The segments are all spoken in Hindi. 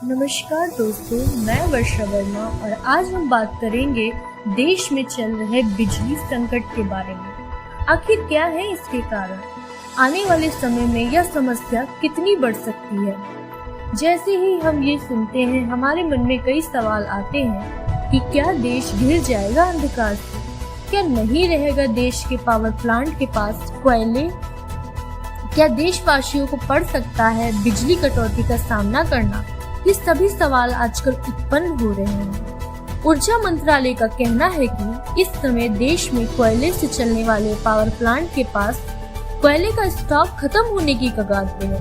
नमस्कार दोस्तों, मैं वर्षा वर्मा और आज हम बात करेंगे देश में चल रहे बिजली संकट के बारे में। आखिर क्या है इसके कारण? आने वाले समय में यह समस्या कितनी बढ़ सकती है? जैसे ही हम ये सुनते हैं, हमारे मन में कई सवाल आते हैं कि क्या देश घिर जाएगा अंधकार से? क्या नहीं रहेगा देश के पावर प्लांट के पास कोयले? क्या देशवासियों को पड़ सकता है बिजली कटौती का सामना करना? ये सभी सवाल आजकल उत्पन्न हो रहे हैं। ऊर्जा मंत्रालय का कहना है कि इस समय देश में कोयले से चलने वाले पावर प्लांट के पास कोयले का स्टॉक खत्म होने की कगार पे है।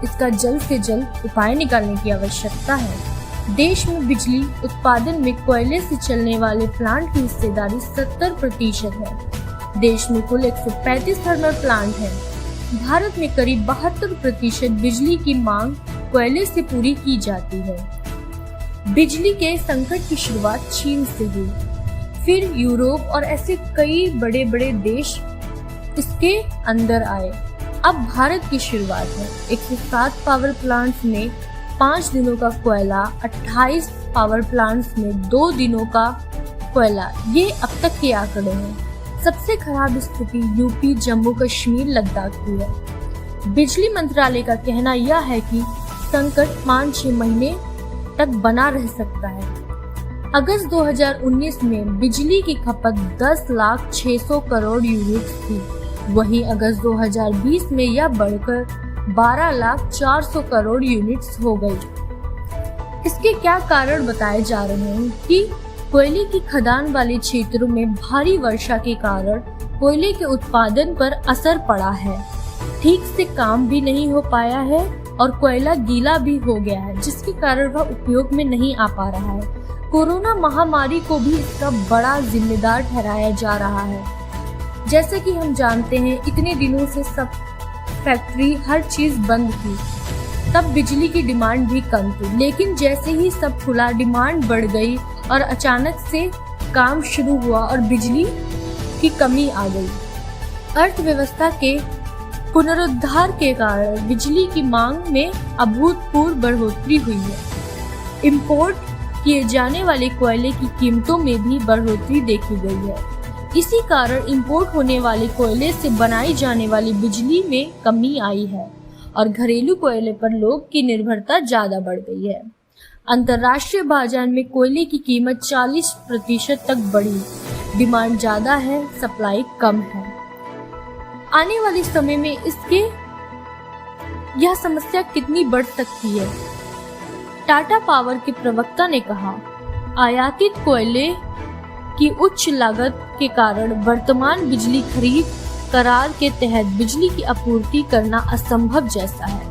इसका जल्द से जल्द उपाय निकालने की आवश्यकता है। देश में बिजली उत्पादन में कोयले से चलने वाले प्लांट की हिस्सेदारी 70% है। देश में कुल 135 थर्मल प्लांट है। भारत में करीब 72% बिजली की मांग कोयले से पूरी की जाती है। बिजली के संकट की शुरुआत चीन से हुई, फिर यूरोप और ऐसे कई बड़े बड़े देश इसके अंदर आए। अब भारत की शुरुआत है। 107 पावर प्लांट्स में 5 दिनों का कोयला, 28 पावर प्लांट्स में 2 दिनों का कोयला, ये अब तक के आंकड़े हैं। सबसे खराब स्थिति यूपी, जम्मू कश्मीर, लद्दाख की है। बिजली मंत्रालय का कहना यह है कि संकट 5-6 महीने तक बना रह सकता है। अगस्त 2019 में बिजली की खपत 10,600,000 करोड़ यूनिट थी। वहीं अगस्त 2020 में यह बढ़कर 12,400,000 करोड़ यूनिट्स हो गई। इसके क्या कारण बताए जा रहे हैं कि कोयले की खदान वाले क्षेत्रों में भारी वर्षा के कारण कोयले के उत्पादन पर असर पड़ा है। ठीक से काम भी नहीं हो पाया है और कोयला गीला भी हो गया है, जिसके कारण वह उपयोग में नहीं आ पा रहा है। कोरोना महामारी को भी इसका बड़ा जिम्मेदार ठहराया जा रहा है। जैसे कि हम जानते हैं, इतने दिनों से सब फैक्ट्री, हर चीज बंद थी, तब बिजली की डिमांड भी कम थी। लेकिन जैसे ही सब खुला, डिमांड बढ़ गई और अचानक से काम शुरू हुआ और बिजली की कमी आ गई। अर्थव्यवस्था के पुनरुद्धार के कारण बिजली की मांग में अभूतपूर्व बढ़ोतरी हुई है। इंपोर्ट किए जाने वाले कोयले की कीमतों में भी बढ़ोतरी देखी गई है। इसी कारण इंपोर्ट होने वाले कोयले से बनाई जाने वाली बिजली में कमी आई है और घरेलू कोयले पर लोग की निर्भरता ज्यादा बढ़ गई है। अंतर्राष्ट्रीय बाजार में कोयले की कीमत 40% तक बढ़ी। डिमांड ज्यादा है, सप्लाई कम है। आने वाले समय में इसके यह समस्या कितनी बढ़ सकती है? टाटा पावर के प्रवक्ता ने कहा, आयातित कोयले की उच्च लागत के कारण वर्तमान बिजली खरीद करार के तहत बिजली की आपूर्ति करना असंभव जैसा है।